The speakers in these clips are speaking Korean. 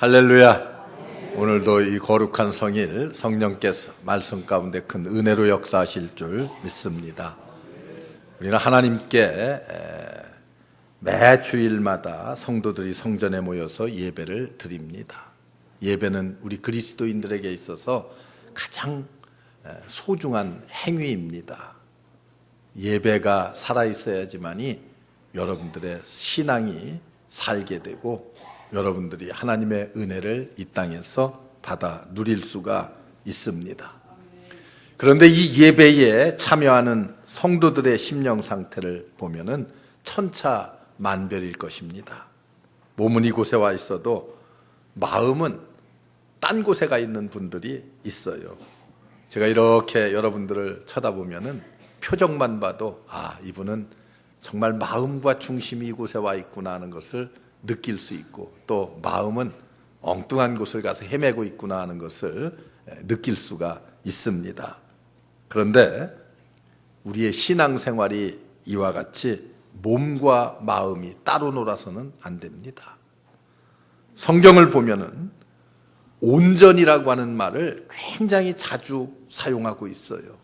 할렐루야. 오늘도 이 거룩한 성일 성령께서 말씀 가운데 큰 은혜로 역사하실 줄 믿습니다. 우리는 하나님께 매 주일마다 성도들이 성전에 모여서 예배를 드립니다. 예배는 우리 그리스도인들에게 있어서 가장 소중한 행위입니다. 예배가 살아있어야지만이 여러분들의 신앙이 살게 되고 여러분들이 하나님의 은혜를 이 땅에서 받아 누릴 수가 있습니다. 그런데 이 예배에 참여하는 성도들의 심령 상태를 보면은 천차만별일 것입니다. 몸은 이곳에 와 있어도 마음은 딴 곳에 가 있는 분들이 있어요. 제가 이렇게 여러분들을 쳐다보면은 표정만 봐도 이분은 정말 마음과 중심이 이곳에 와 있구나 하는 것을 느낄 수 있고, 또 마음은 엉뚱한 곳을 가서 헤매고 있구나 하는 것을 느낄 수가 있습니다. 그런데 우리의 신앙생활이 이와 같이 몸과 마음이 따로 놀아서는 안 됩니다. 성경을 보면은 온전이라고 하는 말을 굉장히 자주 사용하고 있어요.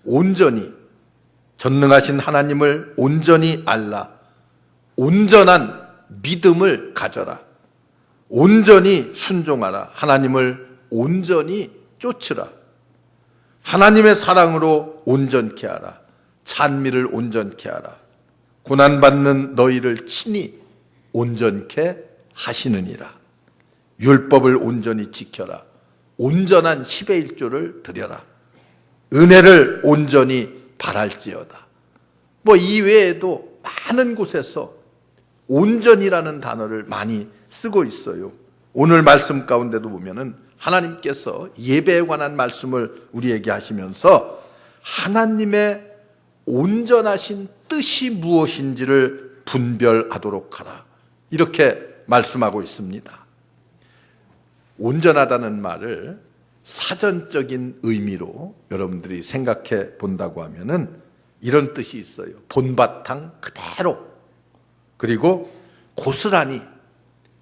온전히, 전능하신 하나님을 온전히 알라, 온전한 믿음을 가져라, 온전히 순종하라, 하나님을 온전히 쫓으라, 하나님의 사랑으로 온전케 하라, 찬미를 온전케 하라, 고난받는 너희를 친히 온전케 하시느니라, 율법을 온전히 지켜라, 온전한 10의 1조를 드려라, 은혜를 온전히 바랄지어다. 이 외에도 많은 곳에서 온전이라는 단어를 많이 쓰고 있어요. 오늘 말씀 가운데도 보면은 하나님께서 예배에 관한 말씀을 우리에게 하시면서 하나님의 온전하신 뜻이 무엇인지를 분별하도록 하라, 이렇게 말씀하고 있습니다. 온전하다는 말을 사전적인 의미로 여러분들이 생각해 본다고 하면은 이런 뜻이 있어요. 본바탕 그대로, 그리고 고스란히,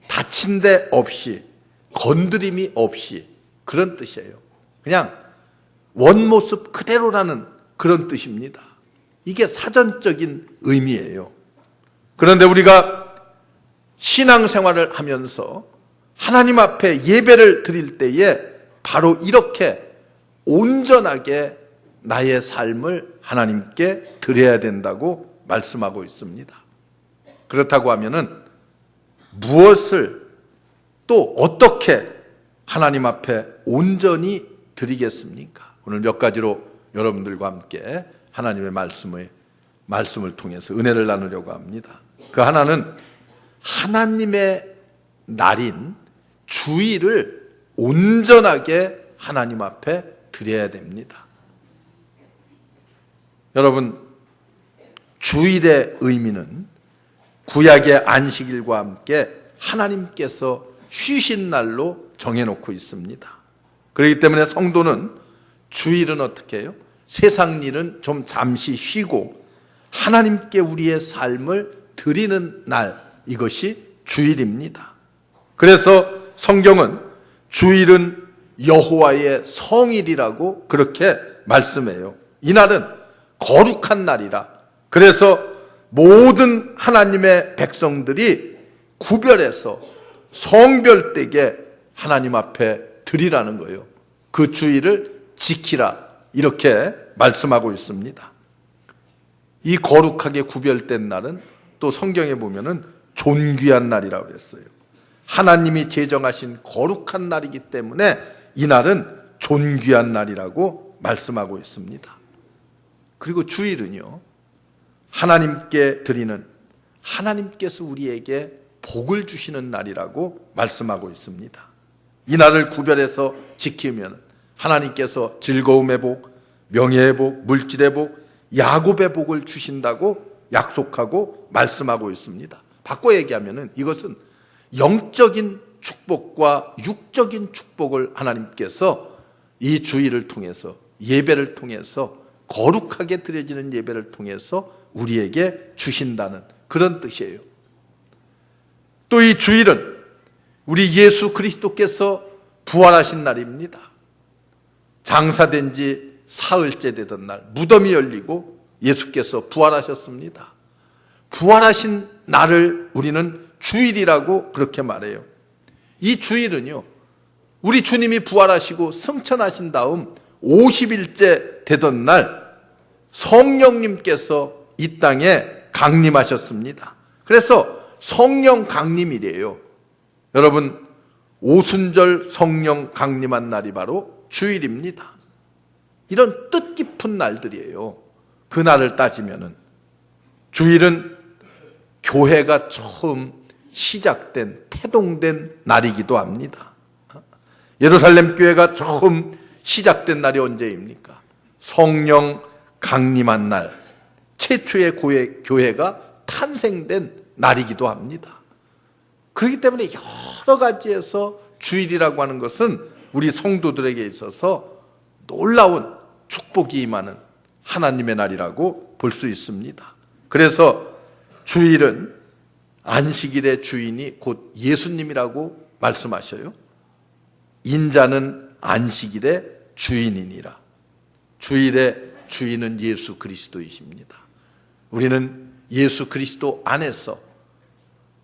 다친 데 없이, 건드림이 없이, 그런 뜻이에요. 그냥 원모습 그대로라는 그런 뜻입니다. 이게 사전적인 의미예요. 그런데 우리가 신앙생활을 하면서 하나님 앞에 예배를 드릴 때에 바로 이렇게 온전하게 나의 삶을 하나님께 드려야 된다고 말씀하고 있습니다. 그렇다고 하면은 무엇을 또 어떻게 하나님 앞에 온전히 드리겠습니까? 오늘 몇 가지로 여러분들과 함께 하나님의 말씀을 통해서 은혜를 나누려고 합니다. 그 하나는 하나님의 날인 주일을 온전하게 하나님 앞에 드려야 됩니다. 여러분, 주일의 의미는 구약의 안식일과 함께 하나님께서 쉬신 날로 정해놓고 있습니다. 그렇기 때문에 성도는 주일은 어떻게 해요? 세상 일은 좀 잠시 쉬고 하나님께 우리의 삶을 드리는 날, 이것이 주일입니다. 그래서 성경은 주일은 여호와의 성일이라고 그렇게 말씀해요. 이날은 거룩한 날이라. 그래서 모든 하나님의 백성들이 구별해서 성별되게 하나님 앞에 드리라는 거예요. 그 주일을 지키라, 이렇게 말씀하고 있습니다. 이 거룩하게 구별된 날은 또 성경에 보면은 존귀한 날이라고 그랬어요. 하나님이 제정하신 거룩한 날이기 때문에 이 날은 존귀한 날이라고 말씀하고 있습니다. 그리고 주일은요, 하나님께 드리는, 하나님께서 우리에게 복을 주시는 날이라고 말씀하고 있습니다. 이 날을 구별해서 지키면 하나님께서 즐거움의 복, 명예의 복, 물질의 복, 야곱의 복을 주신다고 약속하고 말씀하고 있습니다. 바꿔 얘기하면 이것은 영적인 축복과 육적인 축복을 하나님께서 이 주일을 통해서, 예배를 통해서, 거룩하게 드려지는 예배를 통해서 우리에게 주신다는 그런 뜻이에요. 또 이 주일은 우리 예수 그리스도께서 부활하신 날입니다. 장사된 지 사흘째 되던 날 무덤이 열리고 예수께서 부활하셨습니다. 부활하신 날을 우리는 주일이라고 그렇게 말해요. 이 주일은요, 우리 주님이 부활하시고 승천하신 다음 50일째 되던 날 성령님께서 이 땅에 강림하셨습니다. 그래서 성령 강림이래요. 여러분, 오순절 성령 강림한 날이 바로 주일입니다. 이런 뜻깊은 날들이에요. 그 날을 따지면은 주일은 교회가 처음 시작된, 태동된 날이기도 합니다. 예루살렘 교회가 처음 시작된 날이 언제입니까? 성령 강림한 날, 최초의 교회가 탄생된 날이기도 합니다. 그렇기 때문에 여러 가지에서 주일이라고 하는 것은 우리 성도들에게 있어서 놀라운 축복이 임하는 하나님의 날이라고 볼 수 있습니다. 그래서 주일은 안식일의 주인이 곧 예수님이라고 말씀하셔요. 인자는 안식일의 주인이니라. 주일의 주인은 예수 그리스도이십니다. 우리는 예수 그리스도 안에서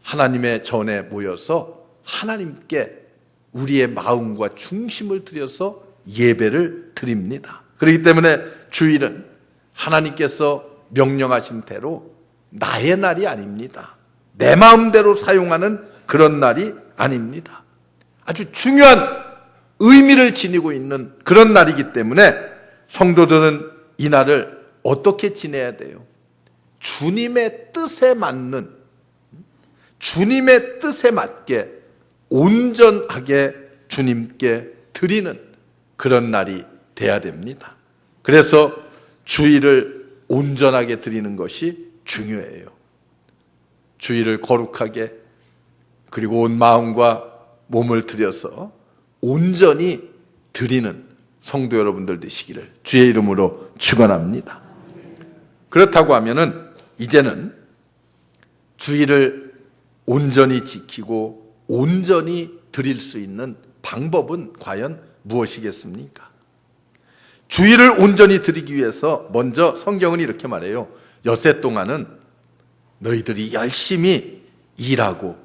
하나님의 전에 모여서 하나님께 우리의 마음과 중심을 들여서 예배를 드립니다. 그렇기 때문에 주일은 하나님께서 명령하신 대로 나의 날이 아닙니다. 내 마음대로 사용하는 그런 날이 아닙니다. 아주 중요한 의미를 지니고 있는 그런 날이기 때문에 성도들은 이 날을 어떻게 지내야 돼요? 주님의 뜻에 맞는, 주님의 뜻에 맞게 온전하게 주님께 드리는 그런 날이 돼야 됩니다. 그래서 주일을 온전하게 드리는 것이 중요해요. 주일을 거룩하게, 그리고 온 마음과 몸을 들여서 온전히 드리는 성도 여러분들 되시기를 주의 이름으로 축원합니다. 그렇다고 하면은 이제는 주일을 온전히 지키고 온전히 드릴 수 있는 방법은 과연 무엇이겠습니까? 주일을 온전히 드리기 위해서 먼저 성경은 이렇게 말해요. 엿새 동안은 너희들이 열심히 일하고,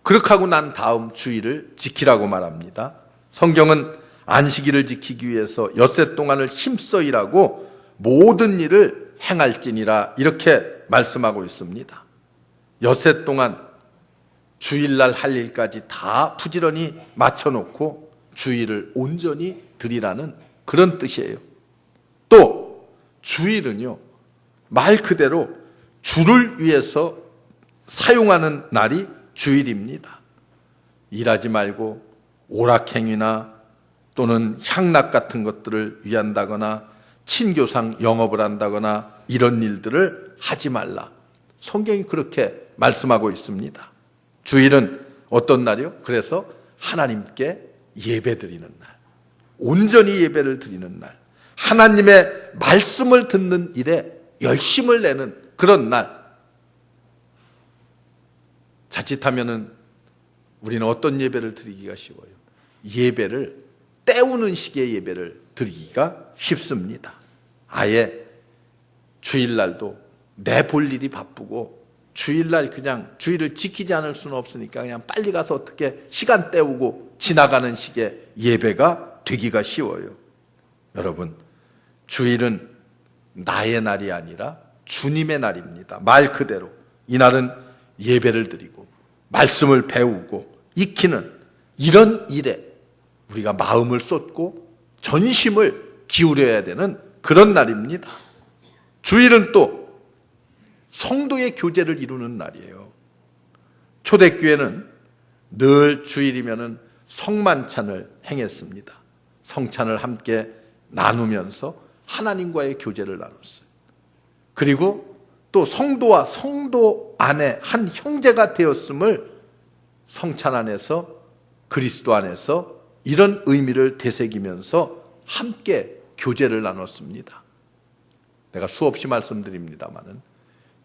그렇게 하고 난 다음 주일을 지키라고 말합니다. 성경은 안식일을 지키기 위해서 엿새 동안을 힘써 일하고 모든 일을 행할지니라 이렇게 말씀하고 있습니다. 엿새 동안 주일날 할 일까지 다 부지런히 맞춰놓고 주일을 온전히 드리라는 그런 뜻이에요. 또 주일은요, 말 그대로 주를 위해서 사용하는 날이 주일입니다. 일하지 말고 오락행위나 또는 향락 같은 것들을 위한다거나 친교상 영업을 한다거나 이런 일들을 하지 말라. 성경이 그렇게 말씀하고 있습니다. 주일은 어떤 날이요? 그래서 하나님께 예배드리는 날, 온전히 예배를 드리는 날, 하나님의 말씀을 듣는 일에 열심을 내는 그런 날. 자칫하면은 우리는 어떤 예배를 드리기가 쉬워요? 예배를 때우는 식의 예배를 드리기가 쉽습니다. 아예 주일날도 내 볼 일이 바쁘고 주일날 그냥 주일을 지키지 않을 수는 없으니까 그냥 빨리 가서 어떻게 시간 때우고 지나가는 식의 예배가 되기가 쉬워요. 여러분, 주일은 나의 날이 아니라 주님의 날입니다. 말 그대로 이 날은 예배를 드리고 말씀을 배우고 익히는 이런 일에 우리가 마음을 쏟고 전심을 기울여야 되는 그런 날입니다. 주일은 또 성도의 교제를 이루는 날이에요. 초대교회는 늘 주일이면은 성만찬을 행했습니다. 성찬을 함께 나누면서 하나님과의 교제를 나눴어요. 그리고 또 성도와 성도 안에 한 형제가 되었음을 성찬 안에서, 그리스도 안에서 이런 의미를 되새기면서 함께 교제를 나눴습니다. 내가 수없이 말씀드립니다마는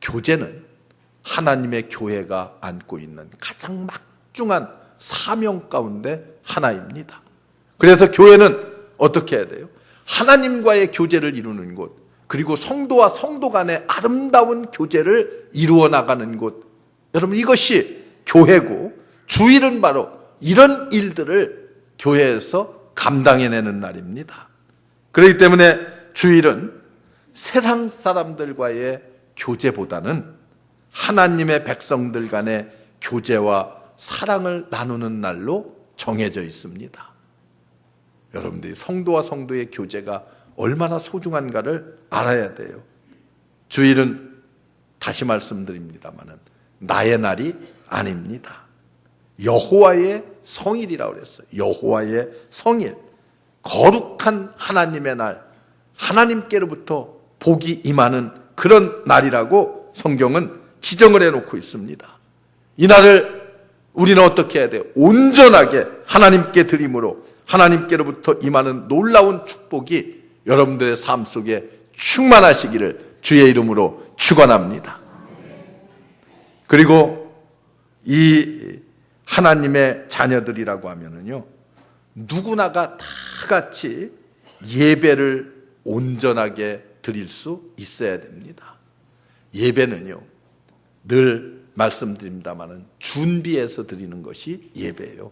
교제는 하나님의 교회가 안고 있는 가장 소중한 사명 가운데 하나입니다. 그래서 교회는 어떻게 해야 돼요? 하나님과의 교제를 이루는 곳, 그리고 성도와 성도 간의 아름다운 교제를 이루어 나가는 곳, 여러분 이것이 교회고, 주일은 바로 이런 일들을 교회에서 감당해내는 날입니다. 그렇기 때문에 주일은 세상 사람들과의 교제보다는 하나님의 백성들 간의 교제와 사랑을 나누는 날로 정해져 있습니다. 여러분들이 성도와 성도의 교제가 얼마나 소중한가를 알아야 돼요. 주일은 다시 말씀드립니다마는 나의 날이 아닙니다. 여호와의 성일이라고 그랬어요. 여호와의 성일, 거룩한 하나님의 날, 하나님께로부터 복이 임하는 그런 날이라고 성경은 지정을 해놓고 있습니다. 이 날을 우리는 어떻게 해야 돼요? 온전하게 하나님께 드림으로 하나님께로부터 임하는 놀라운 축복이 여러분들의 삶 속에 충만하시기를 주의 이름으로 축원합니다. 그리고 이 하나님의 자녀들이라고 하면은요, 누구나가 다 같이 예배를 온전하게 드릴 수 있어야 됩니다. 예배는요, 늘 말씀드립니다마는 준비해서 드리는 것이 예배예요.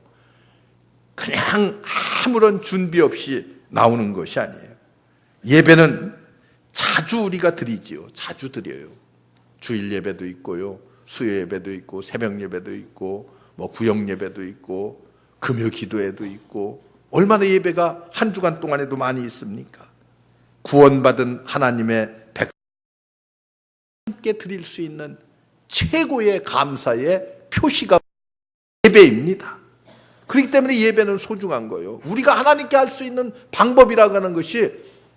그냥 아무런 준비 없이 나오는 것이 아니에요. 예배는 자주 우리가 드리지요. 자주 드려요. 주일 예배도 있고요, 수요 예배도 있고, 새벽 예배도 있고, 뭐 구역 예배도 있고, 금요 기도회도 있고, 얼마나 예배가 한 주간 동안에도 많이 있습니까? 구원받은 하나님의 백성께 드릴 수 있는 최고의 감사의 표시가 예배입니다. 그렇기 때문에 예배는 소중한 거예요. 우리가 하나님께 할 수 있는 방법이라고 하는 것이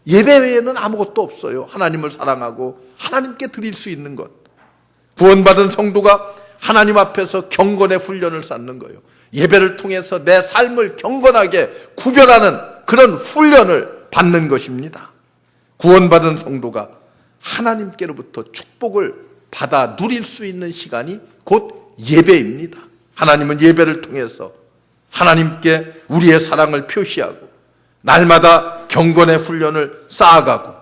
예배 외에는 아무것도 없어요. 하나님을 사랑하고 하나님께 드릴 수 있는 것. 구원받은 성도가 하나님 앞에서 경건의 훈련을 쌓는 거예요. 예배를 통해서 내 삶을 경건하게 구별하는 그런 훈련을 받는 것입니다. 구원받은 성도가 하나님께로부터 축복을 받아 누릴 수 있는 시간이 곧 예배입니다. 하나님은 예배를 통해서 하나님께 우리의 사랑을 표시하고 날마다 경건의 훈련을 쌓아가고,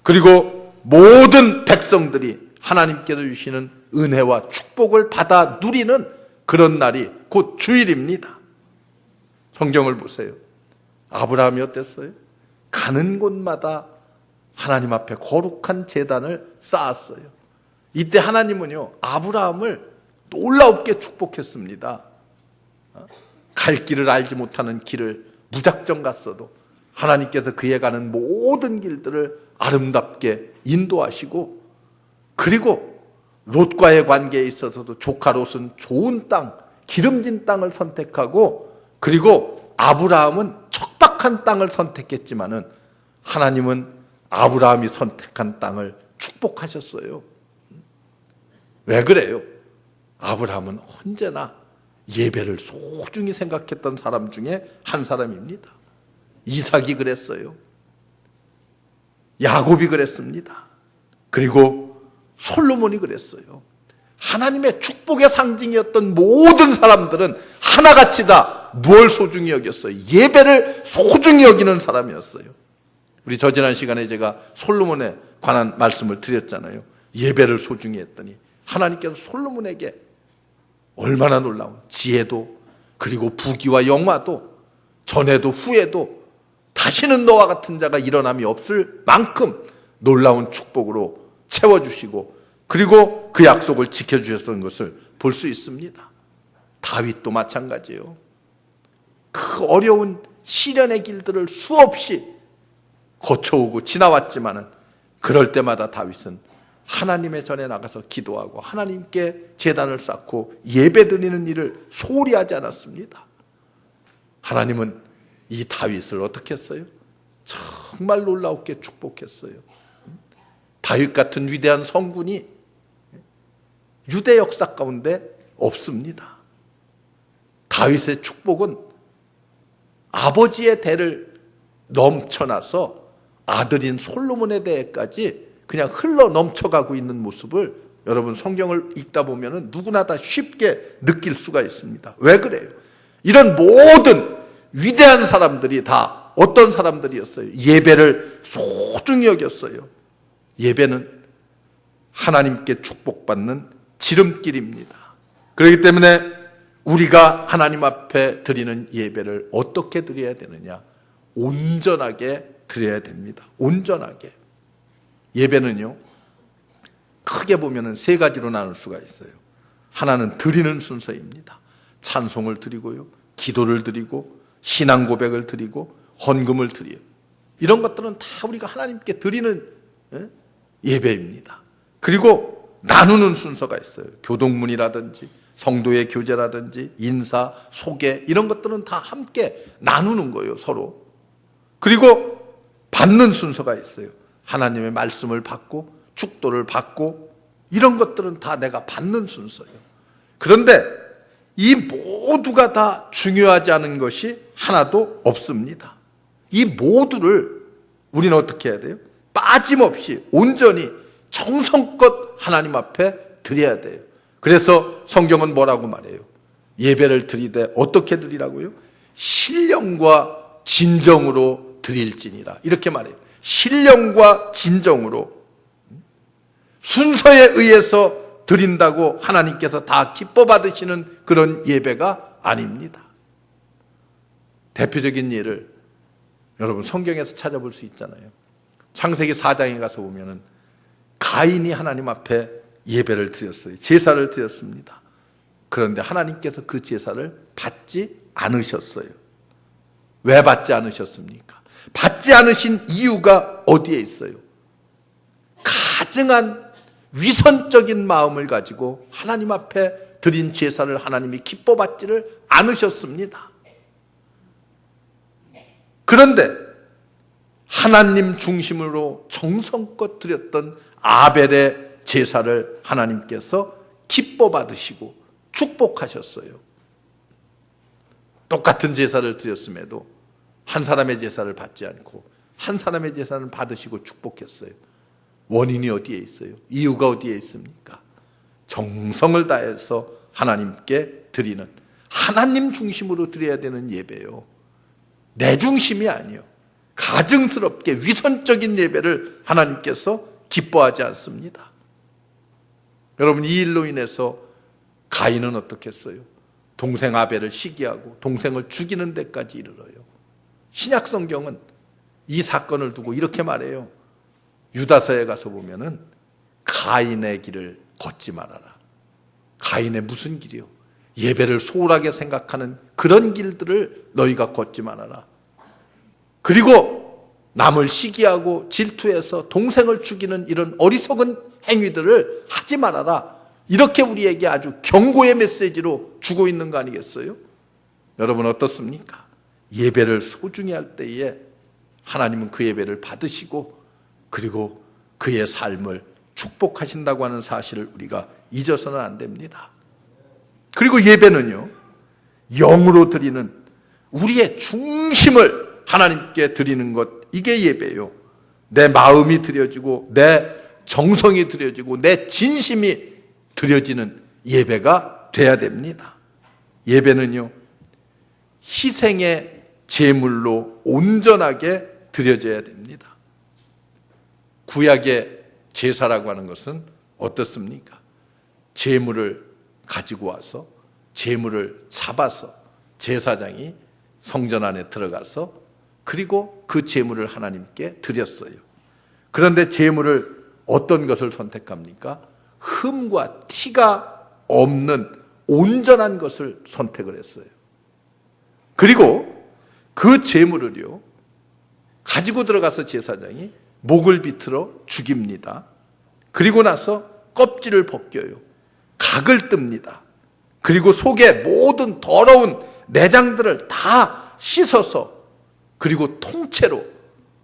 그리고 모든 백성들이 하나님께서 주시는 은혜와 축복을 받아 누리는 그런 날이 곧 주일입니다. 성경을 보세요. 아브라함이 어땠어요? 가는 곳마다 하나님 앞에 거룩한 제단을 쌓았어요. 이때 하나님은요, 아브라함을 놀랍게 축복했습니다. 갈 길을 알지 못하는 길을 무작정 갔어도 하나님께서 그에 가는 모든 길들을 아름답게 인도하시고, 그리고 롯과의 관계에 있어서도 조카 롯은 좋은 땅, 기름진 땅을 선택하고, 그리고 아브라함은 척박한 땅을 선택했지만은 하나님은 아브라함이 선택한 땅을 축복하셨어요. 왜 그래요? 아브라함은 언제나 예배를 소중히 생각했던 사람 중에 한 사람입니다. 이삭이 그랬어요. 야곱이 그랬습니다. 그리고 솔로몬이 그랬어요. 하나님의 축복의 상징이었던 모든 사람들은 하나같이 다 무엇을 소중히 여겼어요? 예배를 소중히 여기는 사람이었어요. 우리 저지난 시간에 제가 솔로몬에 관한 말씀을 드렸잖아요. 예배를 소중히 했더니 하나님께서 솔로몬에게 얼마나 놀라운 지혜도, 그리고 부귀와 영화도, 전에도 후에도 다시는 너와 같은 자가 일어남이 없을 만큼 놀라운 축복으로 채워주시고, 그리고 그 약속을 지켜주셨던 것을 볼 수 있습니다. 다윗도 마찬가지예요. 그 어려운 시련의 길들을 수없이 거쳐오고 지나왔지만은 그럴 때마다 다윗은 하나님의 전에 나가서 기도하고 하나님께 제단을 쌓고 예배드리는 일을 소홀히 하지 않았습니다. 하나님은 이 다윗을 어떻게 했어요? 정말 놀랍게 축복했어요. 다윗 같은 위대한 성군이 유대 역사 가운데 없습니다. 다윗의 축복은 아버지의 대를 넘쳐나서 아들인 솔로몬의 대에까지 그냥 흘러 넘쳐가고 있는 모습을 여러분 성경을 읽다 보면 누구나 다 쉽게 느낄 수가 있습니다. 왜 그래요? 이런 모든 위대한 사람들이 다 어떤 사람들이었어요? 예배를 소중히 여겼어요. 예배는 하나님께 축복받는 지름길입니다. 그렇기 때문에 우리가 하나님 앞에 드리는 예배를 어떻게 드려야 되느냐? 온전하게 드려야 됩니다. 온전하게. 예배는요, 크게 보면 세 가지로 나눌 수가 있어요. 하나는 드리는 순서입니다. 찬송을 드리고요, 기도를 드리고, 신앙 고백을 드리고, 헌금을 드려요. 이런 것들은 다 우리가 하나님께 드리는 예배입니다. 그리고 나누는 순서가 있어요. 교동문이라든지 성도의 교제라든지 인사, 소개 이런 것들은 다 함께 나누는 거예요, 서로. 그리고 받는 순서가 있어요. 하나님의 말씀을 받고 축도를 받고 이런 것들은 다 내가 받는 순서예요. 그런데 이 모두가 다 중요하지 않은 것이 하나도 없습니다. 이 모두를 우리는 어떻게 해야 돼요? 빠짐없이 온전히 정성껏 하나님 앞에 드려야 돼요. 그래서 성경은 뭐라고 말해요? 예배를 드리되 어떻게 드리라고요? 신령과 진정으로 드릴지니라. 이렇게 말해요. 신령과 진정으로. 순서에 의해서 드린다고 하나님께서 다 기뻐 받으시는 그런 예배가 아닙니다. 대표적인 예를 여러분 성경에서 찾아볼 수 있잖아요. 창세기 4장에 가서 보면은 가인이 하나님 앞에 예배를 드렸어요. 제사를 드렸습니다. 그런데 하나님께서 그 제사를 받지 않으셨어요. 왜 받지 않으셨습니까? 받지 않으신 이유가 어디에 있어요? 가증한 위선적인 마음을 가지고 하나님 앞에 드린 제사를 하나님이 기뻐 받지를 않으셨습니다. 그런데 하나님 중심으로 정성껏 드렸던 아벨의 제사를 하나님께서 기뻐 받으시고 축복하셨어요. 똑같은 제사를 드렸음에도 한 사람의 제사를 받지 않고 한 사람의 제사는 받으시고 축복했어요. 원인이 어디에 있어요? 이유가 어디에 있습니까? 정성을 다해서 하나님께 드리는, 하나님 중심으로 드려야 되는 예배요. 내 중심이 아니요. 가증스럽게 위선적인 예배를 하나님께서 기뻐하지 않습니다. 여러분, 이 일로 인해서 가인은 어떻게 했어요? 동생 아벨을 시기하고 동생을 죽이는 데까지 이르러요. 신약 성경은 이 사건을 두고 이렇게 말해요. 유다서에 가서 보면은 가인의 길을 걷지 말아라. 가인의 무슨 길이요? 예배를 소홀하게 생각하는 그런 길들을 너희가 걷지 말아라. 그리고 남을 시기하고 질투해서 동생을 죽이는 이런 어리석은 행위들을 하지 말아라. 이렇게 우리에게 아주 경고의 메시지로 주고 있는 거 아니겠어요? 여러분 어떻습니까? 예배를 소중히 할 때에 하나님은 그 예배를 받으시고 그리고 그의 삶을 축복하신다고 하는 사실을 우리가 잊어서는 안 됩니다. 그리고 예배는요, 영으로 드리는 우리의 중심을 하나님께 드리는 것, 이게 예배예요. 내 마음이 드려지고 내 정성이 드려지고 내 진심이 드려지는 예배가 돼야 됩니다. 예배는요, 희생의 제물로 온전하게 드려져야 됩니다. 구약의 제사라고 하는 것은 어떻습니까? 제물을 가지고 와서 제물을 잡아서 제사장이 성전 안에 들어가서 그리고 그 제물을 하나님께 드렸어요. 그런데 제물을 어떤 것을 선택합니까? 흠과 티가 없는 온전한 것을 선택을 했어요. 그리고 그 제물을요, 가지고 들어가서 제사장이 목을 비틀어 죽입니다. 그리고 나서 껍질을 벗겨요. 각을 뜹니다. 그리고 속에 모든 더러운 내장들을 다 씻어서 그리고 통째로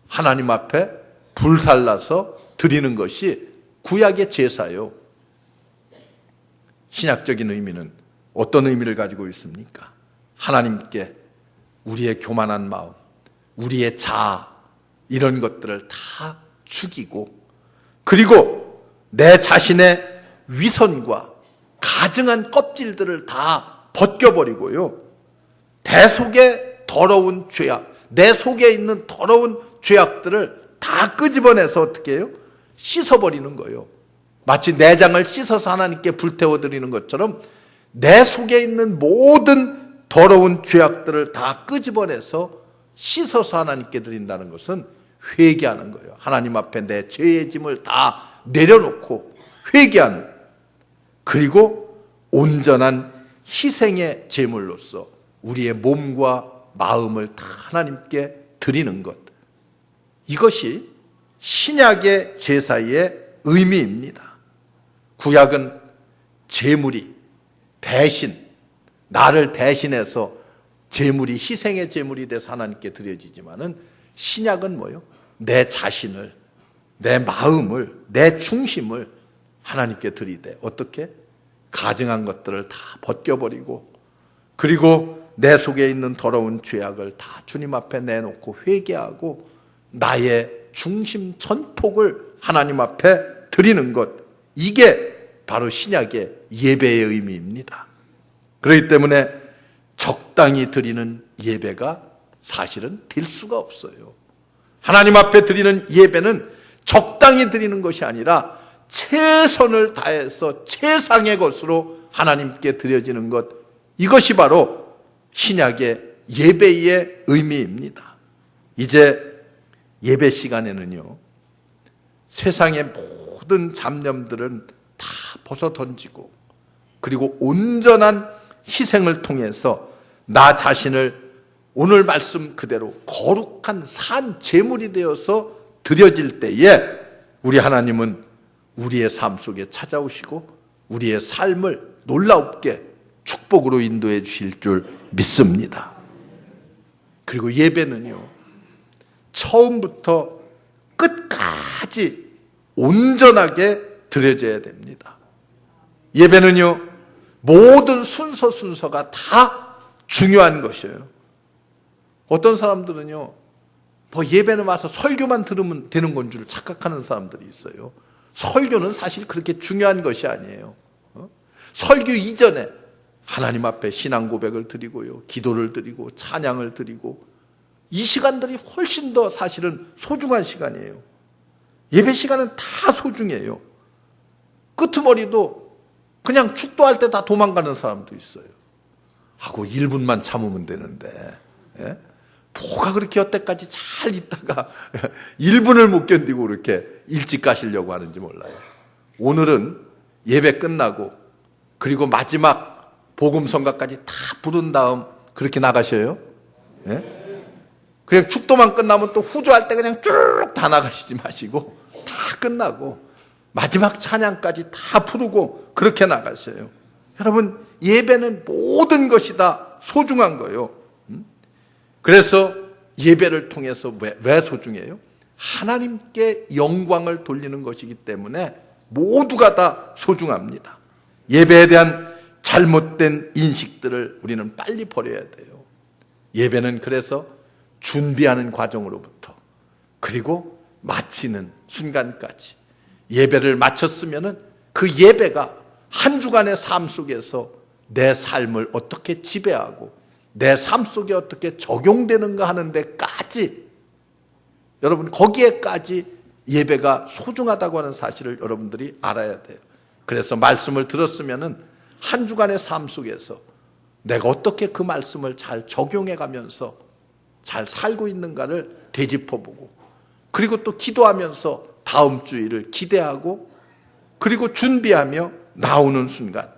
하나님 앞에 불살라서 드리는 것이 구약의 제사요. 신약적인 의미는 어떤 의미를 가지고 있습니까? 하나님께 우리의 교만한 마음, 우리의 자아, 이런 것들을 다 죽이고 그리고 내 자신의 위선과 가증한 껍질들을 다 벗겨버리고요. 내 속에 더러운 죄악, 내 속에 있는 더러운 죄악들을 다 끄집어내서 어떻게 해요? 씻어버리는 거예요. 마치 내장을 씻어서 하나님께 불태워드리는 것처럼 내 속에 있는 모든 더러운 죄악들을 다 끄집어내서 씻어서 하나님께 드린다는 것은 회개하는 거예요. 하나님 앞에 내 죄의 짐을 다 내려놓고 회개하는, 그리고 온전한 희생의 제물로서 우리의 몸과 마음을 다 하나님께 드리는 것, 이것이 신약의 제사의 의미입니다. 구약은 제물이 대신, 나를 대신해서 제물이 희생의 제물이 돼서 하나님께 드려지지만은 신약은 뭐예요? 내 자신을, 내 마음을, 내 중심을 하나님께 드리되 어떻게? 가증한 것들을 다 벗겨버리고, 그리고 내 속에 있는 더러운 죄악을 다 주님 앞에 내놓고 회개하고 나의 중심 전폭을 하나님 앞에 드리는 것, 이게 바로 신약의 예배의 의미입니다. 그렇기 때문에 적당히 드리는 예배가 사실은 될 수가 없어요. 하나님 앞에 드리는 예배는 적당히 드리는 것이 아니라 최선을 다해서 최상의 것으로 하나님께 드려지는 것, 이것이 바로 신약의 예배의 의미입니다. 이제 예배 시간에는요, 세상의 모든 잡념들은 다 벗어던지고, 그리고 온전한 희생을 통해서 나 자신을 오늘 말씀 그대로 거룩한 산 제물이 되어서 드려질 때에 우리 하나님은 우리의 삶 속에 찾아오시고 우리의 삶을 놀랍게 축복으로 인도해 주실 줄 믿습니다. 그리고 예배는요, 처음부터 끝까지 온전하게 드려져야 됩니다. 예배는요, 모든 순서가 다 중요한 것이에요. 어떤 사람들은요, 뭐 예배는 와서 설교만 들으면 되는 건 줄 착각하는 사람들이 있어요. 설교는 사실 그렇게 중요한 것이 아니에요. 설교 이전에 하나님 앞에 신앙 고백을 드리고요, 기도를 드리고 찬양을 드리고, 이 시간들이 훨씬 더 사실은 소중한 시간이에요. 예배 시간은 다 소중해요. 끄트머리도 그냥 축도할 때 다 도망가는 사람도 있어요. 하고 1분만 참으면 되는데, 예? 뭐가 그렇게 여태까지 잘 있다가 1분을 못 견디고 그렇게 일찍 가시려고 하는지 몰라요. 오늘은 예배 끝나고 그리고 마지막 복음성가까지 다 부른 다음 그렇게 나가셔요? 예? 그냥 축도만 끝나면 또 후조할 때 그냥 쭉 다 나가시지 마시고 다 끝나고 마지막 찬양까지 다 부르고 그렇게 나가셔요. 여러분, 예배는 모든 것이 다 소중한 거예요. 그래서 예배를 통해서 왜 소중해요? 하나님께 영광을 돌리는 것이기 때문에 모두가 다 소중합니다. 예배에 대한 잘못된 인식들을 우리는 빨리 버려야 돼요. 예배는 그래서 준비하는 과정으로부터 그리고 마치는 순간까지, 예배를 마쳤으면은 그 예배가 한 주간의 삶 속에서 내 삶을 어떻게 지배하고 내 삶 속에 어떻게 적용되는가 하는 데까지, 여러분 거기에까지 예배가 소중하다고 하는 사실을 여러분들이 알아야 돼요. 그래서 말씀을 들었으면은 한 주간의 삶 속에서 내가 어떻게 그 말씀을 잘 적용해 가면서 잘 살고 있는가를 되짚어보고, 그리고 또 기도하면서 다음 주일을 기대하고 그리고 준비하며 나오는 순간,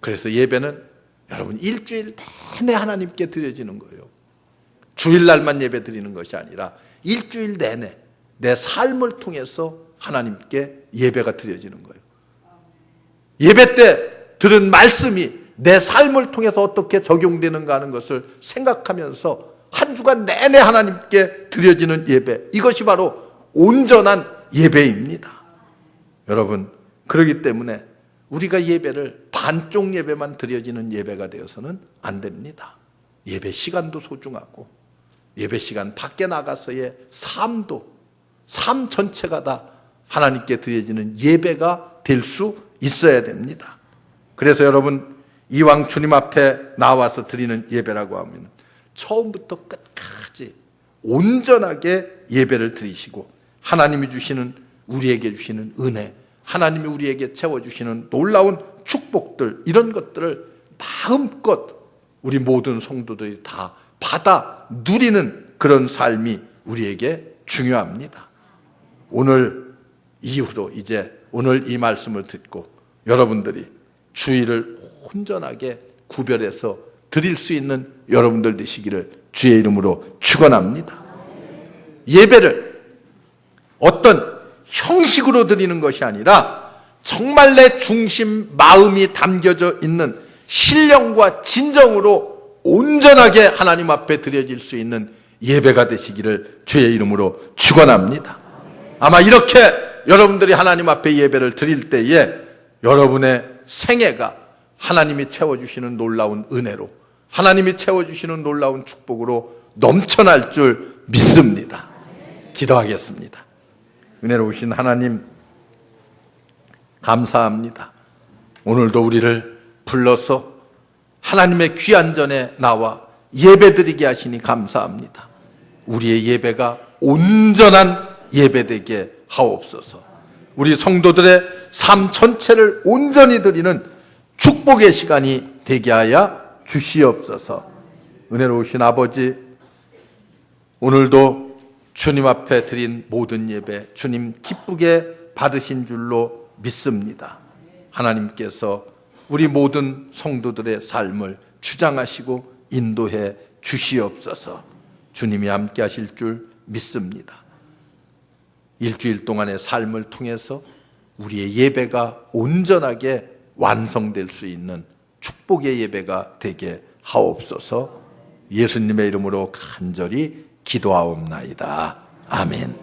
그래서 예배는 여러분 일주일 내내 하나님께 드려지는 거예요. 주일날만 예배 드리는 것이 아니라 일주일 내내 내 삶을 통해서 하나님께 예배가 드려지는 거예요. 예배 때 들은 말씀이 내 삶을 통해서 어떻게 적용되는가 하는 것을 생각하면서 한 주간 내내 하나님께 드려지는 예배, 이것이 바로 온전한 예배입니다. 여러분, 그렇기 때문에 우리가 예배를 반쪽 예배만 드려지는 예배가 되어서는 안 됩니다. 예배 시간도 소중하고 예배 시간 밖에 나가서의 삶도, 삶 전체가 다 하나님께 드려지는 예배가 될 수 있어야 됩니다. 그래서 여러분, 이왕 주님 앞에 나와서 드리는 예배라고 하면 처음부터 끝까지 온전하게 예배를 드리시고, 하나님이 주시는, 우리에게 주시는 은혜, 하나님이 우리에게 채워주시는 놀라운 축복들, 이런 것들을 마음껏 우리 모든 성도들이 다 받아 누리는 그런 삶이 우리에게 중요합니다. 오늘 이후로 이제 오늘 이 말씀을 듣고 여러분들이 주일을 온전하게 구별해서 드릴 수 있는 여러분들 되시기를 주의 이름으로 축원합니다. 예배를 어떤 형식으로 드리는 것이 아니라 정말 내 중심 마음이 담겨져 있는 신령과 진정으로 온전하게 하나님 앞에 드려질 수 있는 예배가 되시기를 주의 이름으로 축원합니다. 아마 이렇게 여러분들이 하나님 앞에 예배를 드릴 때에 여러분의 생애가 하나님이 채워주시는 놀라운 은혜로, 하나님이 채워주시는 놀라운 축복으로 넘쳐날 줄 믿습니다. 기도하겠습니다. 은혜로우신 하나님, 감사합니다. 오늘도 우리를 불러서 하나님의 귀한 전에 나와 예배드리게 하시니 감사합니다. 우리의 예배가 온전한 예배되게 하옵소서. 우리 성도들의 삶 전체를 온전히 드리는 축복의 시간이 되게 하여 주시옵소서. 은혜로우신 아버지, 오늘도 주님 앞에 드린 모든 예배 주님 기쁘게 받으신 줄로 믿습니다. 하나님께서 우리 모든 성도들의 삶을 주장하시고 인도해 주시옵소서. 주님이 함께 하실 줄 믿습니다. 일주일 동안의 삶을 통해서 우리의 예배가 온전하게 완성될 수 있는 축복의 예배가 되게 하옵소서. 예수님의 이름으로 간절히 기도하옵나이다. 아멘.